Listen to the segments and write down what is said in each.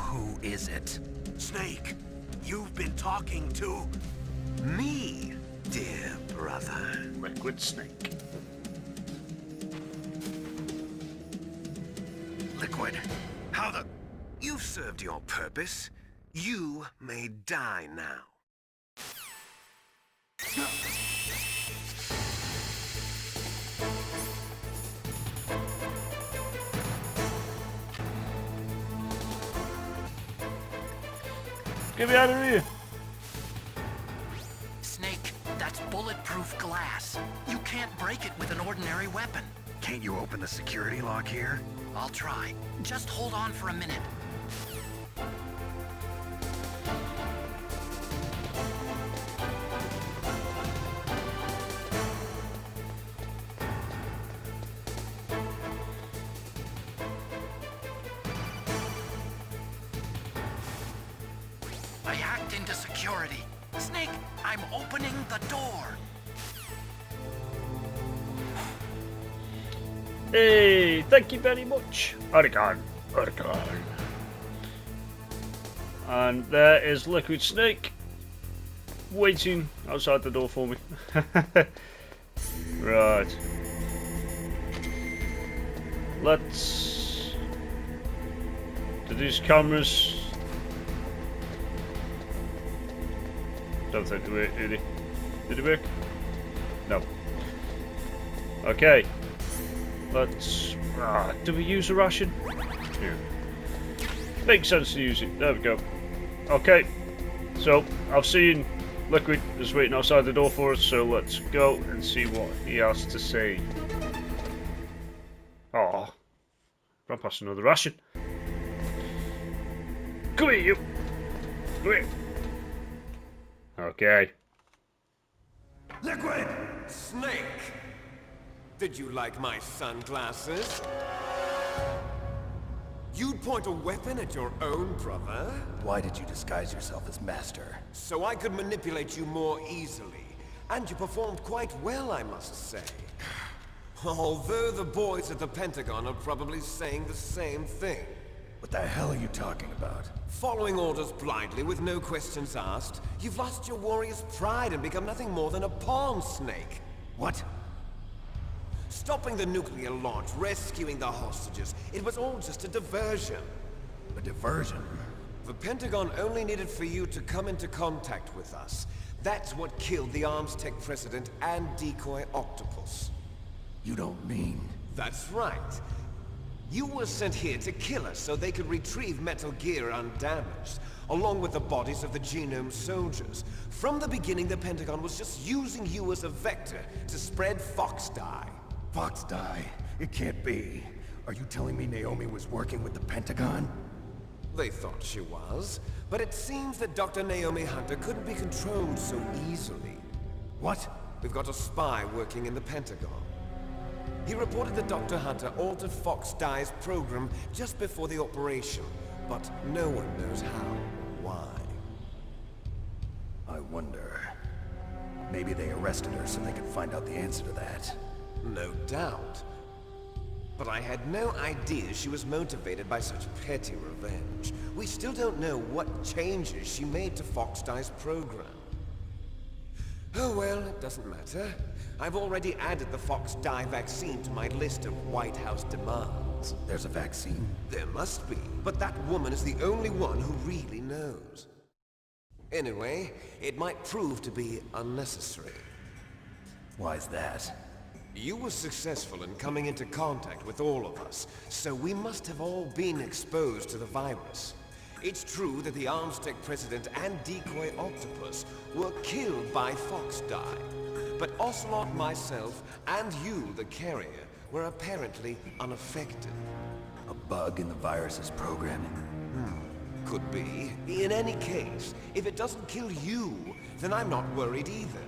Who is it? Snake, you've been talking to me, dear brother. Liquidsnake. Liquid, how the... You've served your purpose. You may die now. Get me out of here! Snake, that's bulletproof glass. You can't break it with an ordinary weapon. Can't you open the security lock here? I'll try. Just hold on for a minute. I hacked into security. Snake, I'm opening the door. Hey, thank you very much. Oregon. And there is Liquid Snake waiting outside the door for me. Right. Let's do these cameras. Don't think they work, did it work? No. Okay. Let's... do we use a ration? Yeah. Makes sense to use it. There we go. Okay. So, I've seen Liquid is waiting outside the door for us, so let's go and see what he has to say. Oh, ran past another ration. Come here, you. Come here. Okay. Liquid! Snake! Did you like my sunglasses? You'd point a weapon at your own brother? Why did you disguise yourself as master? So I could manipulate you more easily. And you performed quite well, I must say. Although the boys at the Pentagon are probably saying the same thing. What the hell are you talking about? Following orders blindly with no questions asked, you've lost your warrior's pride and become nothing more than a pawn snake. What? Stopping the nuclear launch, rescuing the hostages, it was all just a diversion. A diversion? The Pentagon only needed for you to come into contact with us. That's what killed the Arms Tech president and decoy octopus. You don't mean... That's right. You were sent here to kill us so they could retrieve Metal Gear undamaged, along with the bodies of the Genome soldiers. From the beginning, the Pentagon was just using you as a vector to spread FoxDie. FoxDie? It can't be. Are you telling me Naomi was working with the Pentagon? They thought she was, but it seems that Dr. Naomi Hunter couldn't be controlled so easily. What? We've got a spy working in the Pentagon. He reported that Dr. Hunter altered FoxDie's program just before the operation, but no one knows how or why. I wonder... Maybe they arrested her so they could find out the answer to that. No doubt. But I had no idea she was motivated by such petty revenge. We still don't know what changes she made to FoxDie's program. Oh well, it doesn't matter. I've already added the FoxDie vaccine to my list of White House demands. There's a vaccine? There must be, but that woman is the only one who really knows. Anyway, it might prove to be unnecessary. Why's that? You were successful in coming into contact with all of us, so we must have all been exposed to the virus. It's true that the Arms Tech president and decoy octopus were killed by FoxDie, but Ocelot, myself, and you, the carrier, were apparently unaffected. A bug in the virus's programming? Could be. In any case, if it doesn't kill you, then I'm not worried either.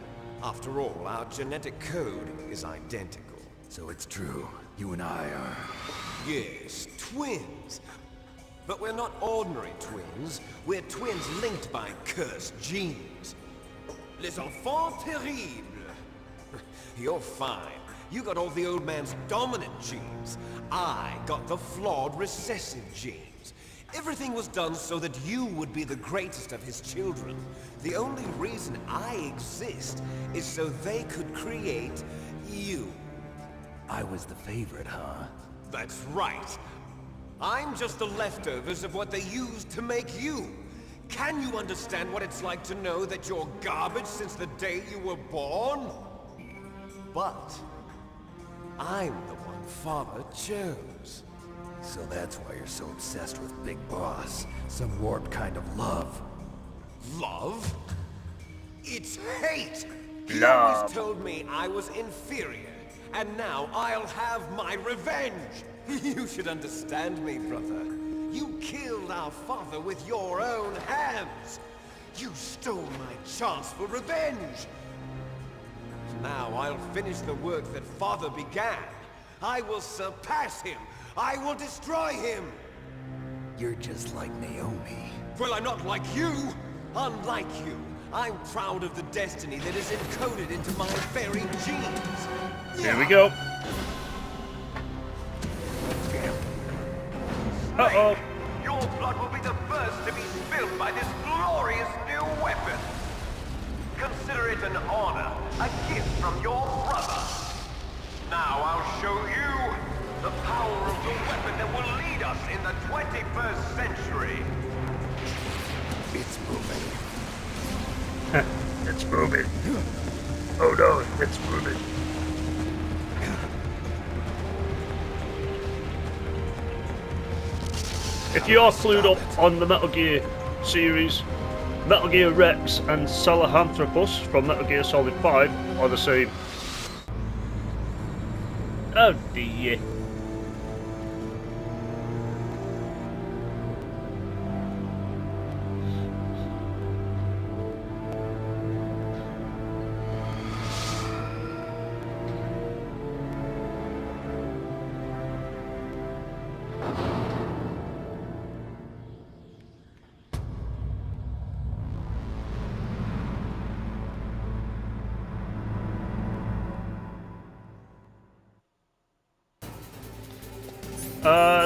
After all, our genetic code is identical. So it's true. You and I are... Yes, twins. But we're not ordinary twins. We're twins linked by cursed genes. Les enfants terribles. You're fine. You got all the old man's dominant genes. I got the flawed recessive genes. Everything was done so that you would be the greatest of his children. The only reason I exist is so they could create you. I was the favorite, huh? That's right. I'm just the leftovers of what they used to make you. Can you understand what it's like to know that you're garbage since the day you were born? But I'm the one Father chose. So that's why you're so obsessed with Big Boss. Some warped kind of love. Love? It's hate! He Love. always told me I was inferior, and now I'll have my revenge! You should understand me, brother. You killed our father with your own hands! You stole my chance for revenge! Now I'll finish the work that Father began. I will surpass him! I will destroy him! You're just like Naomi. Well, I'm not like you! Unlike you, I'm proud of the destiny that is encoded into my very genes! Here we go. Uh-oh. Your blood will be the first to be spilled by this glorious new weapon. Consider it an honor, a gift from your brother. Now I'll show you the power of the weapon that will lead us in the 21st century. It's moving. It's moving. Oh no, it's moving. If you are clued up on the Metal Gear series, Metal Gear Rex and Sahelanthropus from Metal Gear Solid 5 are the same. Oh dear.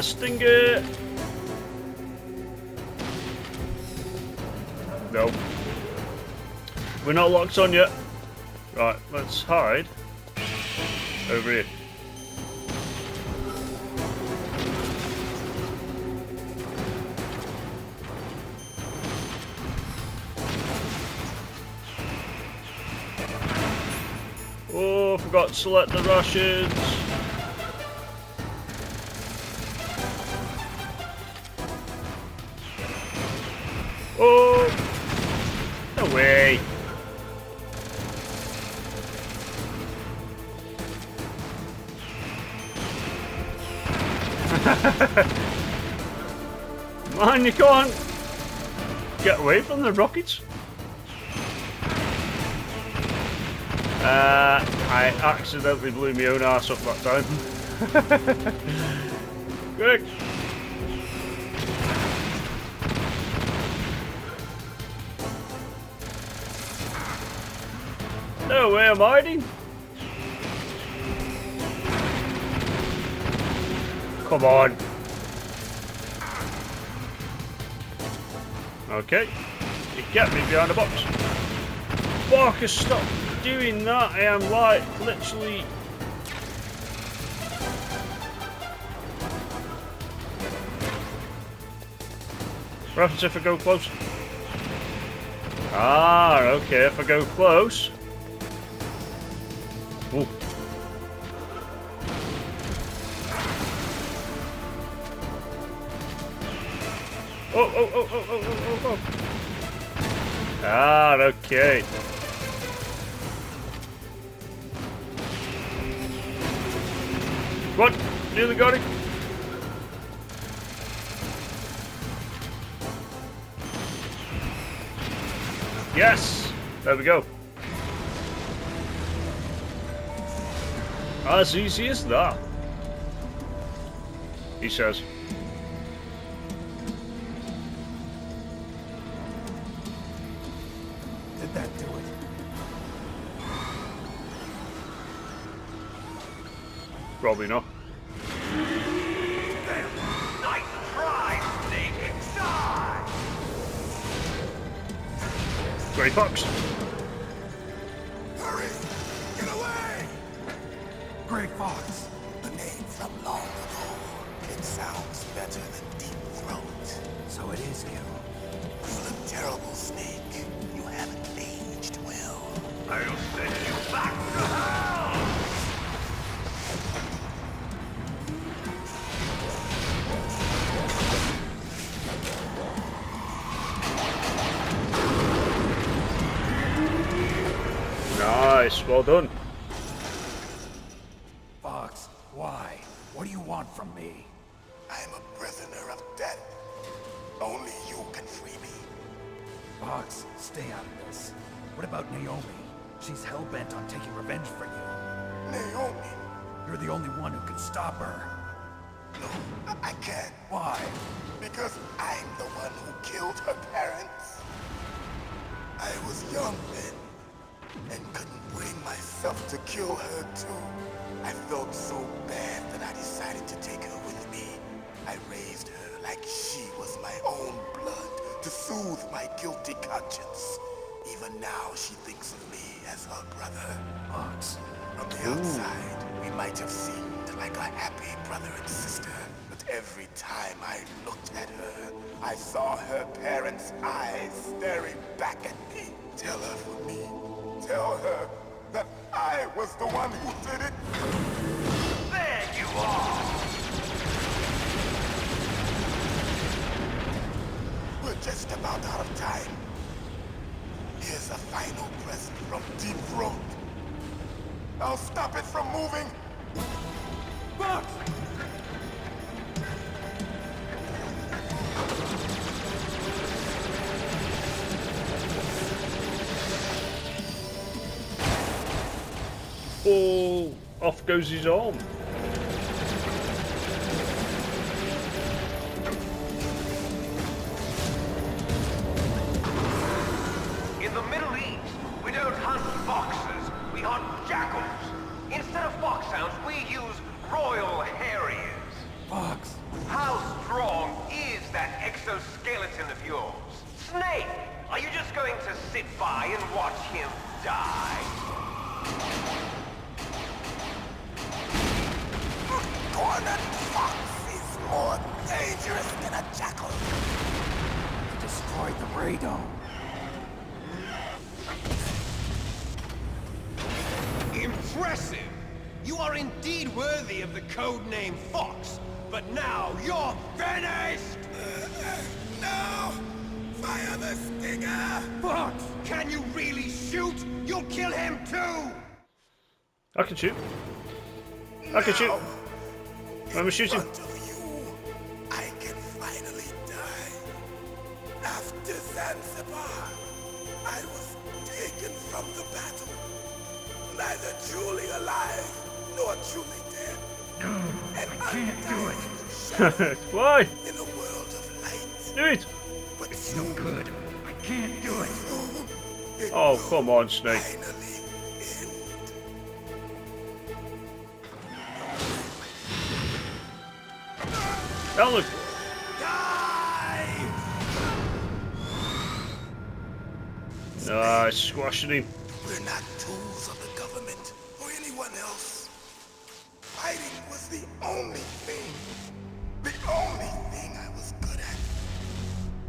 Stinger. No. We're not locked on yet. Right, let's hide over here. Oh, forgot to select the rations. Oh! No way! Man, you can't get away from the rockets. I accidentally blew my own arse up that time. Quick! No way I'm hiding. Come on. Okay. You get me behind the box. Barker, stop doing that. I am like literally. What happens if I go close? Ah, okay, if I go close. Ooh. Oh. Ah, okay. What? Nearly got it. Yes! There we go. As easy as that, he says. Did that do it? Probably not. Nice try, Snake. Grey Fox. Hurry! Get away! Grey Fox. A name from long ago. It sounds better than Deep Throat. So it is you. You look terrible, Snake. You haven't aged well. I'll send you back to hell! Nice, well done. Fox, why? What do you want from me? I'm a prisoner of death. Only you can free me. Fox, stay out of this. What about Naomi? She's hell-bent on taking revenge for you. Naomi? You're the only one who can stop her. No, I can't. Why? Because I'm the one who killed her parents. I was young then, and couldn't bring myself to kill her too. I felt so bad that I decided to take her with me. I raised her like she was my own blood to soothe my guilty conscience. Even now she thinks of me as her brother. Fox, from the outside, we might have seemed like a happy brother and sister. But every time I looked at her, I saw her parents' eyes staring back at me. Tell her for me. Tell her that I was the one who did it. There you are! We're just about out of time. Here's a final present from Deep Throat. I'll stop it from moving. Fox! Oh, off goes his arm. In the Middle East, we don't hunt foxes, we hunt jackals. Instead of foxhounds, we use royal harriers. Fox! How strong is that exoskeleton of yours? Snake, are you just going to sit by and watch him die? Cornered fox is more dangerous than a jackal. He destroyed the radome. Impressive! You are indeed worthy of the codename Fox, but now you're finished! No! Fire the stinger! Fox, can you really shoot? You'll kill him too! I can shoot. I can shoot. I'm shooting. In front of you, I can finally die. After Zanzibar, I was taken from the battle. Neither truly alive, nor truly dead. And I can't do it. Why? In a world of light. Do it. But it's no good. I can't do it. Oh, come on, Snake. Finally end. Alan. Nice, squashing him. We're not tools of the government or anyone else. Fighting was the only thing I was good at.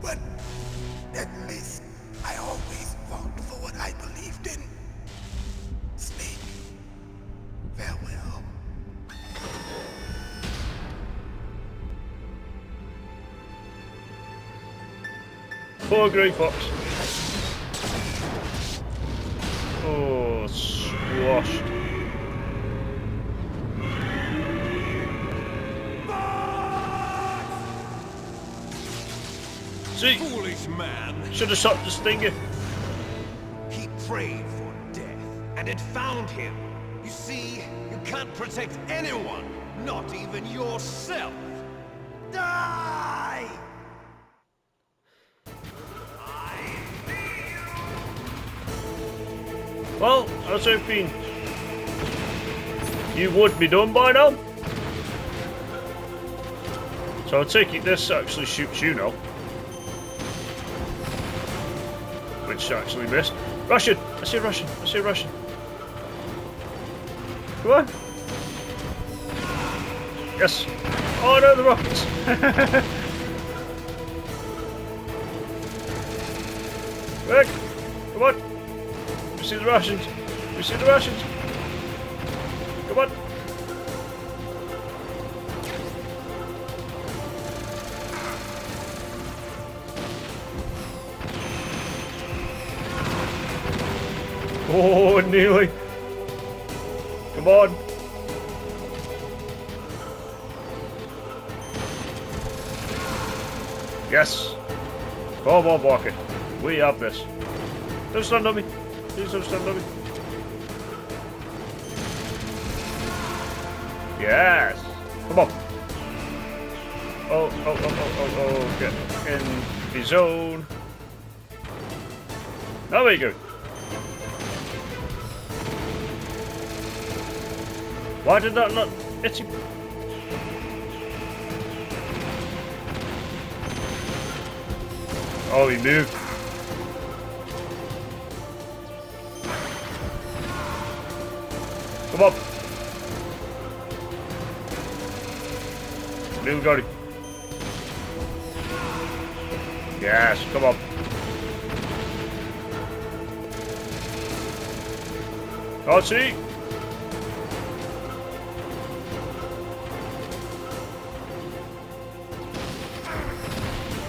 But at least I always fought for what I believed in. Snake, farewell. Poor Grey Fox. Oh, squashed. See, Foolish man! should have shot the stinger. He prayed for death, and it found him. You see, you can't protect anyone, not even yourself. Die! Well, I was hoping you would be done by now. So I take it this actually shoots you now. which actually missed. Russian! I see Russian! I see Russian! Come on! Yes! Oh no, the rockets! Quick! Come on! We see the Russians! We see the Russians! Come on! Oh, nearly! Come on! Yes! Come on, Walker. We have this. Don't stand on me. Please don't stand on me. Yes! Come on! Oh, get in the zone. Now we go. Why did that not hit him? Oh, he moved. Come on. Nearly got him. Yes, come on. Oh, see?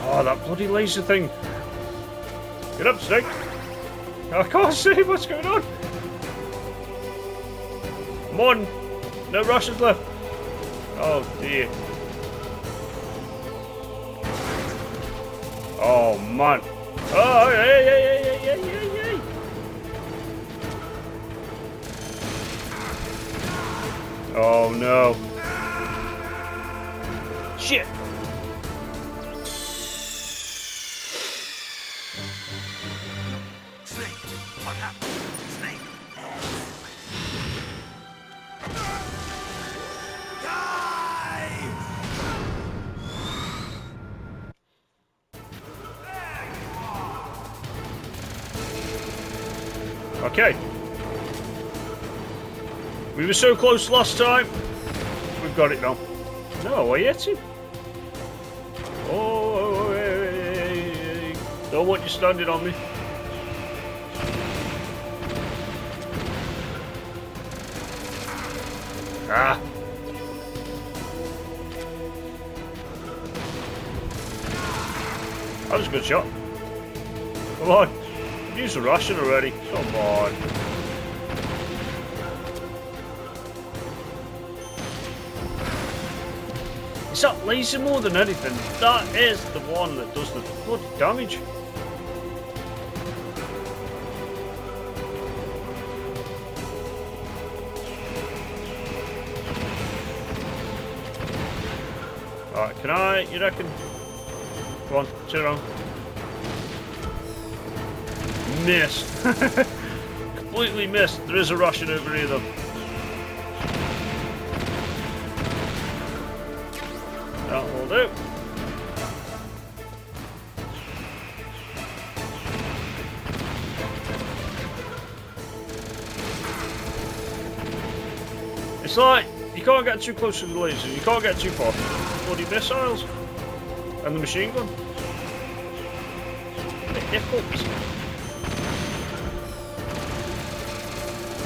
Oh, that bloody laser thing. Get up, Snake. I can't see what's going on. Come on. No Russians left. Oh, dear. Oh, man. Oh, hey. Oh, no. Shit. What happened? Snake. Okay. We were so close last time. We've got it now. No, I hit him. Oh, hey. Don't want you standing on me. Ah. That was a good shot. Come on. Use the Russian already. Come on. It's that laser more than anything. That is the one that does the bloody damage. Alright, can I, you reckon? Come on, turn around. Missed. Completely missed. There is a Russian over here though. That will do. It's like, you can't get too close to the laser, you can't get too far. Bloody missiles. And the machine gun. A bit difficult.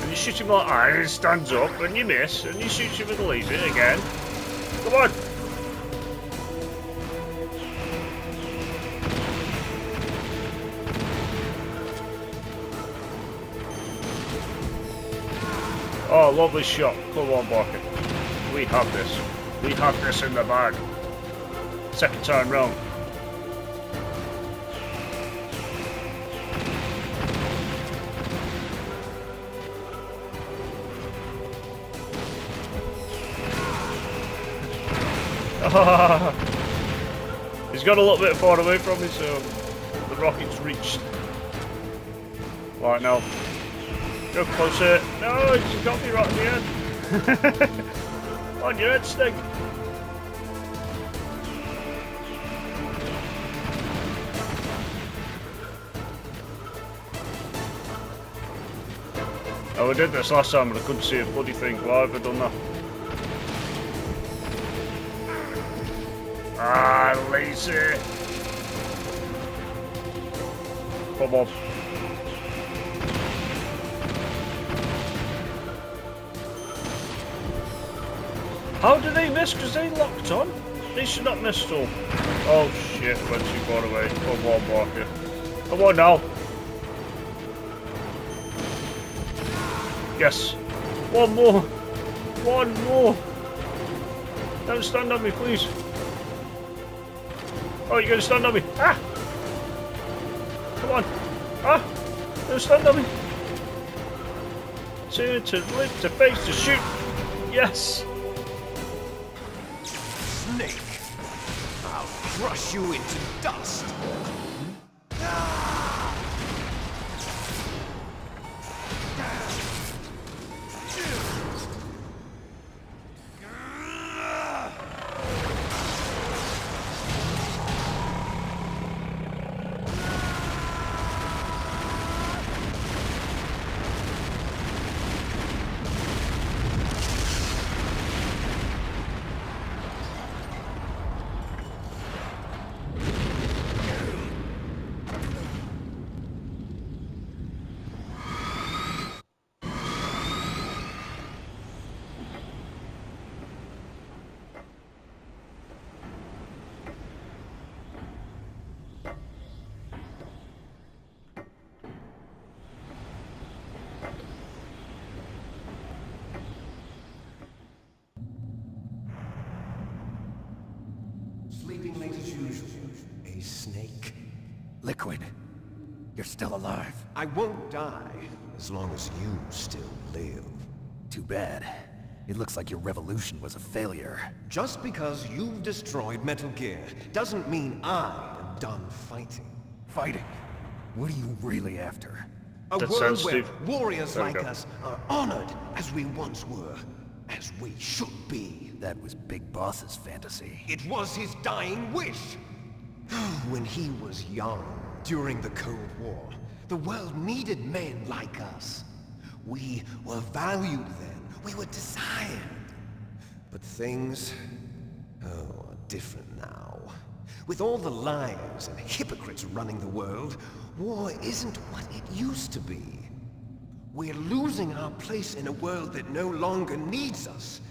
And you shoot him like that, and he stands up, and you miss, and you shoot him with the laser again. Come on! Oh, lovely shot. Come on, Barker. We have this. We have this in the bag. Second time round. He's got a little bit far away from me, so the rocket's reached. Right now. Go closer. No, he's got me right in the head. On your head, Snake. Oh, we did this last time and I couldn't see a bloody thing. Why have I done that? Ah, lazy! Come on. How did they miss? Because they locked on? They should not miss though. Oh shit, went too far away. Come on, Barker. Come on now. Yes. One more. One more. Don't stand on me, please. Oh, you're gonna stand on me. Ah! Come on. Ah! Don't stand on me. Turn to lip to face to shoot. Yes. Snake, I'll crush you into dust. Sleeping late as usual. A snake. Liquid, you're still alive. I won't die as long as you still live. Too bad. It looks like your revolution was a failure. Just because you've destroyed Metal Gear doesn't mean I am done fighting. Fighting? What are you really after? A That's world where sensitive. warriors There we like go. us are honored as we once were, as we should be. That was Big Boss's fantasy. It was his dying wish. When he was young, during the Cold War, the world needed men like us. We were valued then. We were desired. But things, are different now. With all the liars and hypocrites running the world, war isn't what it used to be. We're losing our place in a world that no longer needs us.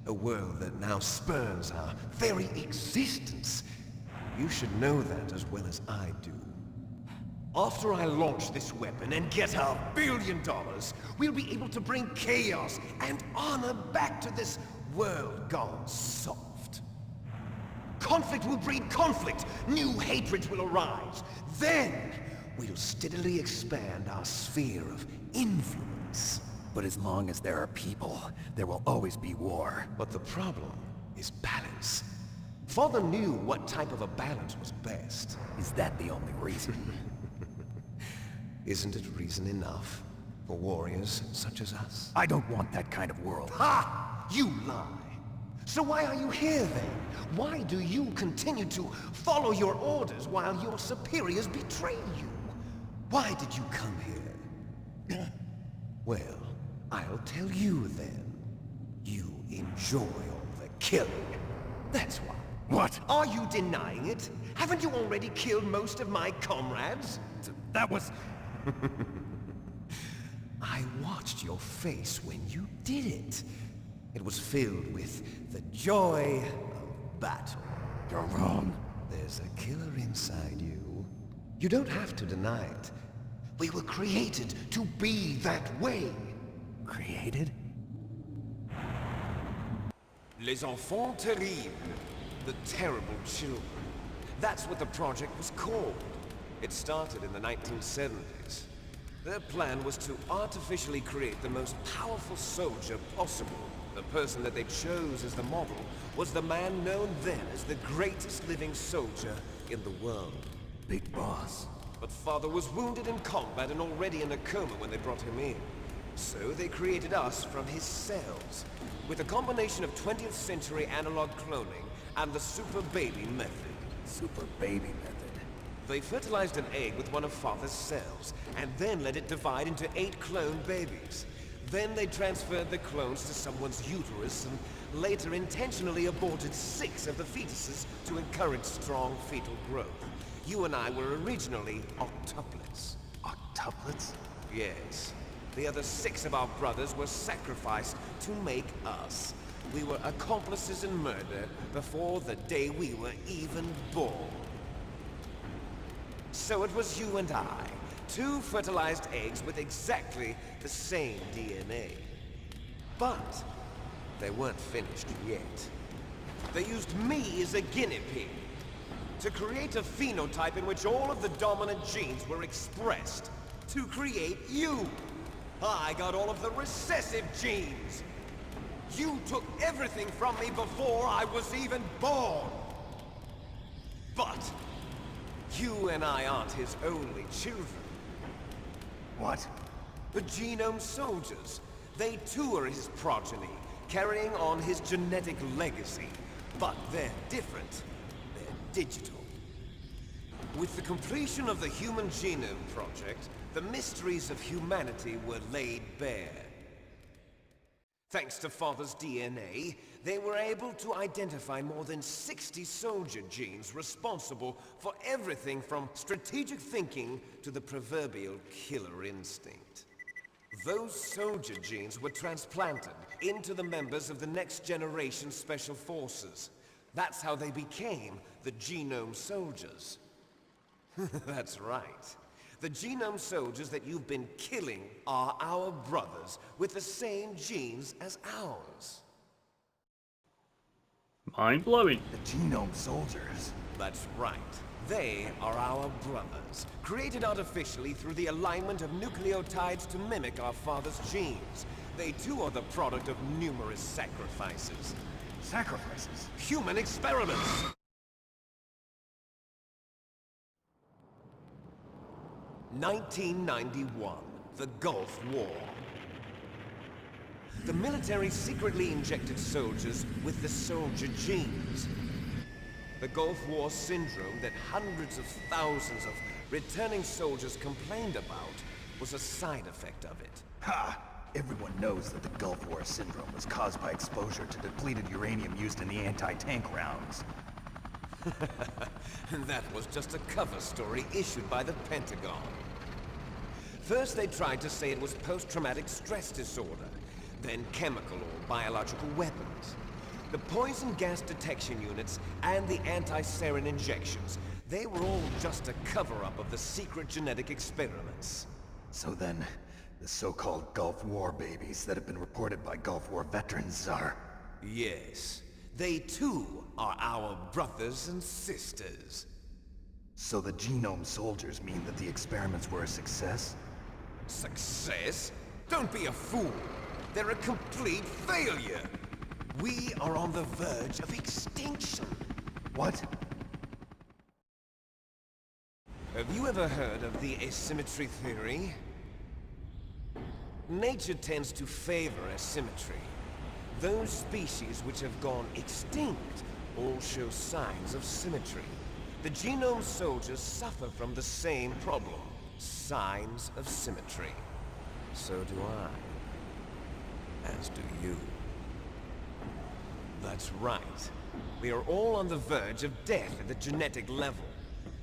A world that now spurns our very existence. You should know that as well as I do. After I launch this weapon and get our $1 billion, we'll be able to bring chaos and honor back to this world gone soft. Conflict will breed conflict. New hatreds will arise. Then, we'll steadily expand our sphere of influence. But as long as there are people, there will always be war. But the problem is balance. Father knew what type of a balance was best. Is that the only reason? Isn't it reason enough for warriors such as us? I don't want that kind of world. Ha! You lie! So why are you here then? Why do you continue to follow your orders while your superiors betray you? Why did you come here? Well, I'll tell you then. You enjoy all the killing. That's why. What? Are you denying it? Haven't you already killed most of my comrades? That was... I watched your face when you did it. It was filled with the joy of battle. You're wrong. There's a killer inside you. You don't have to deny it. We were created to be that way. Created? Les enfants terribles. The terrible children. That's what the project was called. It started in the 1970s. Their plan was to artificially create the most powerful soldier possible. The person that they chose as the model was the man known then as the greatest living soldier in the world. Big Boss. But Father was wounded in combat and already in a coma when they brought him in. So they created us from his cells, with a combination of 20th century analog cloning and the super baby method. Super baby method. They fertilized an egg with one of Father's cells, and then let it divide into 8 clone babies. Then they transferred the clones to someone's uterus and later intentionally aborted 6 of the fetuses to encourage strong fetal growth. You and I were originally octuplets. Octuplets? Yes. The other 6 of our brothers were sacrificed to make us. We were accomplices in murder before the day we were even born. So it was you and I, 2 fertilized eggs with exactly the same DNA. But they weren't finished yet. They used me as a guinea pig to create a phenotype in which all of the dominant genes were expressed. To create you! I got all of the recessive genes! You took everything from me before I was even born! But you and I aren't his only children. What? The genome soldiers. They too are his progeny, carrying on his genetic legacy. But they're different. They're digital. With the completion of the Human Genome Project, the mysteries of humanity were laid bare. Thanks to Father's DNA, they were able to identify more than 60 soldier genes responsible for everything from strategic thinking to the proverbial killer instinct. Those soldier genes were transplanted into the members of the next generation special forces. That's how they became the genome soldiers. That's right. The genome soldiers that you've been killing are our brothers with the same genes as ours. Mind-blowing. The genome soldiers? That's right. They are our brothers, created artificially through the alignment of nucleotides to mimic our father's genes. They too are the product of numerous sacrifices. Sacrifices? Human experiments! (1991), the Gulf War. The military secretly injected soldiers with the soldier genes. The Gulf War syndrome that hundreds of thousands of returning soldiers complained about was a side effect of it. Ha! Everyone knows that the Gulf War syndrome was caused by exposure to depleted uranium used in the anti-tank rounds. That was just a cover story issued by the Pentagon. First they tried to say it was post-traumatic stress disorder, then chemical or biological weapons. The poison gas detection units and the anti-sarin injections, they were all just a cover-up of the secret genetic experiments. So then, the so-called Gulf War babies that have been reported by Gulf War veterans are... Yes. They too are our brothers and sisters. So the genome soldiers mean that the experiments were a success? Success? Don't be a fool. They're a complete failure. We are on the verge of extinction. What? Have you ever heard of the asymmetry theory? Nature tends to favor asymmetry. Those species which have gone extinct all show signs of symmetry. The genome soldiers suffer from the same problem. Signs of symmetry. So do I. As do you. That's right. We are all on the verge of death at the genetic level.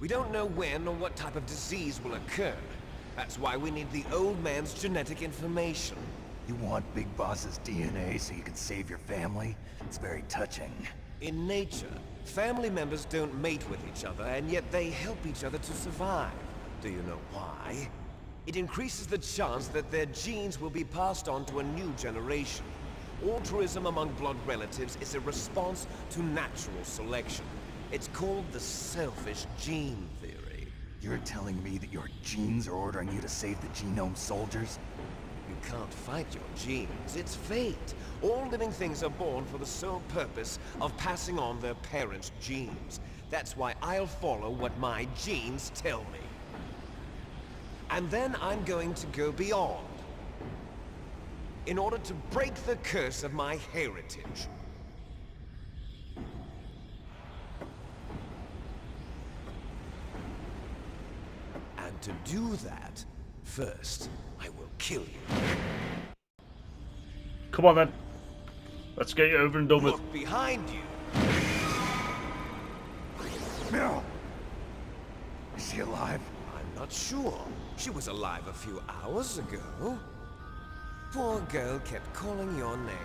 We don't know when or what type of disease will occur. That's why we need the old man's genetic information. You want Big Boss's DNA so you can save your family? It's very touching. In nature, family members don't mate with each other, and yet they help each other to survive. Do you know why? It increases the chance that their genes will be passed on to a new generation. Altruism among blood relatives is a response to natural selection. It's called the selfish gene theory. You're telling me that your genes are ordering you to save the genome soldiers? You can't fight your genes. It's fate. All living things are born for the sole purpose of passing on their parents' genes. That's why I'll follow what my genes tell me. And then I'm going to go beyond. In order to break the curse of my heritage. And to do that, first, I will kill you. Come on then. Let's get it over and done with. Look behind you. Meryl! Is she alive? I'm not sure. She was alive a few hours ago. Poor girl kept calling your name.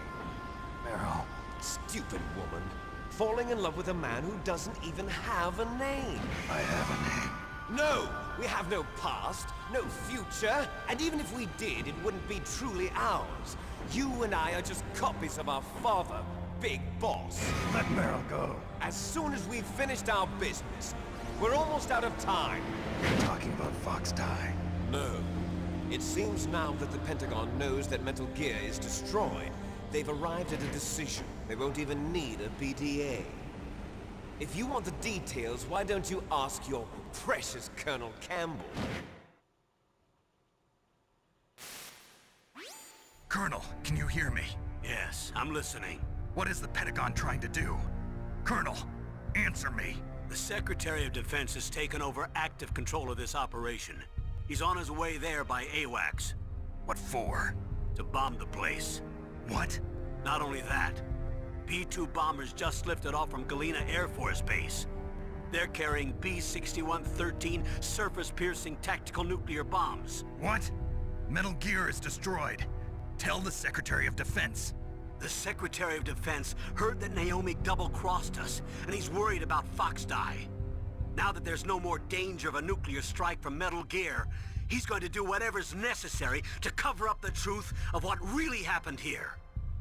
Meryl. Stupid woman. Falling in love with a man who doesn't even have a name. I have a name. No! We have no past, no future, and even if we did, it wouldn't be truly ours. You and I are just copies of our father, Big Boss. Let Meryl go. As soon as we've finished our business, we're almost out of time. You're talking about FoxDie. No. It seems now that the Pentagon knows that Metal Gear is destroyed, they've arrived at a decision. They won't even need a BDA. If you want the details, why don't you ask your precious Colonel Campbell? Colonel, can you hear me? Yes, I'm listening. What is the Pentagon trying to do? Colonel, answer me. The Secretary of Defense has taken over active control of this operation. He's on his way there by AWACS. What for? To bomb the place. What? Not only that, B-2 bombers just lifted off from Galena Air Force Base. They're carrying B-6113 surface-piercing tactical nuclear bombs. What? Metal Gear is destroyed. Tell the Secretary of Defense. The Secretary of Defense heard that Naomi double-crossed us, and he's worried about FoxDie. Now that there's no more danger of a nuclear strike from Metal Gear, he's going to do whatever's necessary to cover up the truth of what really happened here.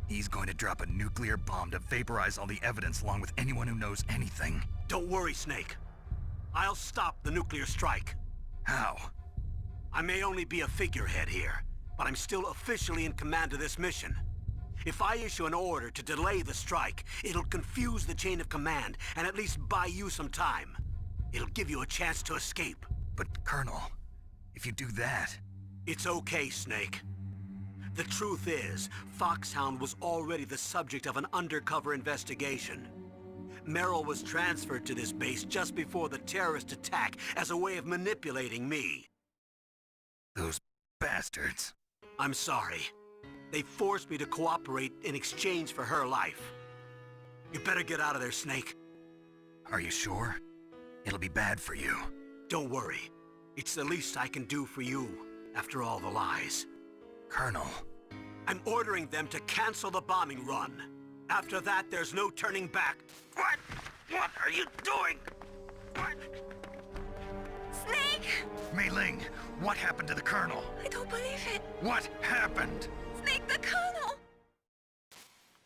He's going to drop a nuclear bomb to vaporize all the evidence along with anyone who knows anything. Don't worry, Snake. I'll stop the nuclear strike. How? I may only be a figurehead here, but I'm still officially in command of this mission. If I issue an order to delay the strike, it'll confuse the chain of command and at least buy you some time. It'll give you a chance to escape. But, Colonel, if you do that... It's okay, Snake. The truth is, Foxhound was already the subject of an undercover investigation. Meryl was transferred to this base just before the terrorist attack as a way of manipulating me. Those bastards. I'm sorry. They forced me to cooperate in exchange for her life. You better get out of there, Snake. Are you sure? It'll be bad for you. Don't worry. It's the least I can do for you, after all the lies. Colonel. I'm ordering them to cancel the bombing run. After that, there's no turning back. What? What are you doing? What? Snake! Mei Ling, what happened to the Colonel? I don't believe it. What happened? Snake the Colonel!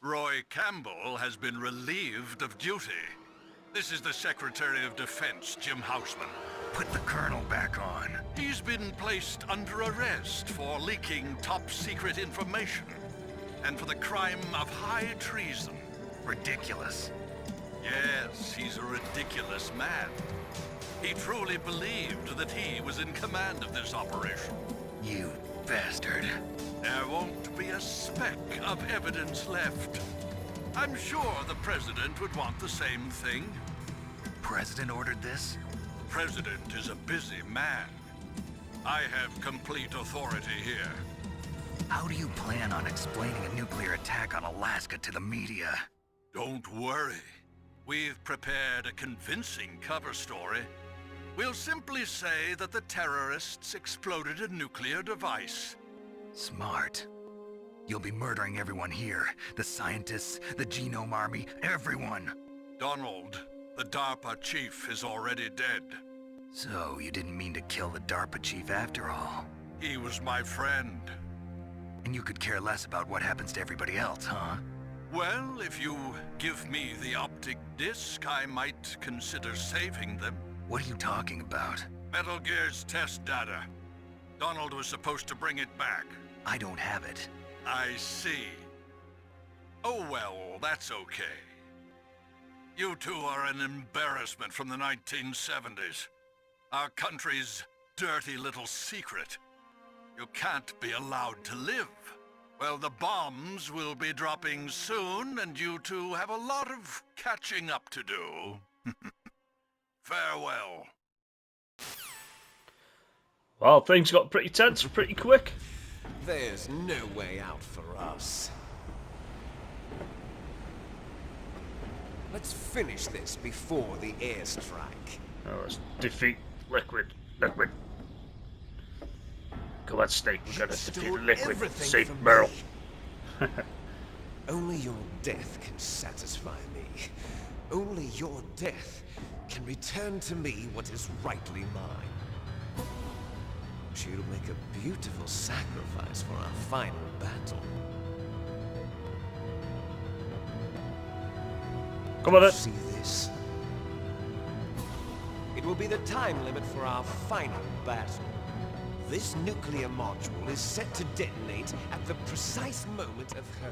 Roy Campbell has been relieved of duty. This is the Secretary of Defense, Jim Houseman. Put the Colonel back on. He's been placed under arrest for leaking top-secret information and for the crime of high treason. Ridiculous. Yes, he's a ridiculous man. He truly believed that he was in command of this operation. You bastard. There won't be a speck of evidence left. I'm sure the President would want the same thing. President ordered this? The President is a busy man. I have complete authority here. How do you plan on explaining a nuclear attack on Alaska to the media? Don't worry. We've prepared a convincing cover story. We'll simply say that the terrorists exploded a nuclear device. Smart. You'll be murdering everyone here. The scientists, the Genome Army, everyone. Donald, the DARPA chief, is already dead. So, you didn't mean to kill the DARPA chief after all. He was my friend. And you could care less about what happens to everybody else, huh? Well, if you give me the optic disc, I might consider saving them. What are you talking about? Metal Gear's test data. Donald was supposed to bring it back. I don't have it. I see. Oh well, that's okay. You two are an embarrassment from the 1970s. Our country's dirty little secret. You can't be allowed to live. Well, the bombs will be dropping soon, and you two have a lot of catching up to do. Farewell. Well, things got pretty tense pretty quick. There's no way out for us. Let's finish this before the airstrike. Oh, let's defeat Liquid. Liquid. Come on, Snake. We're gonna defeat Liquid. Save Merle. Only your death can satisfy me. Only your death can return to me what is rightly mine. She'll make a beautiful sacrifice for our final battle. Come on then. See this? It will be the time limit for our final battle. This nuclear module is set to detonate at the precise moment of her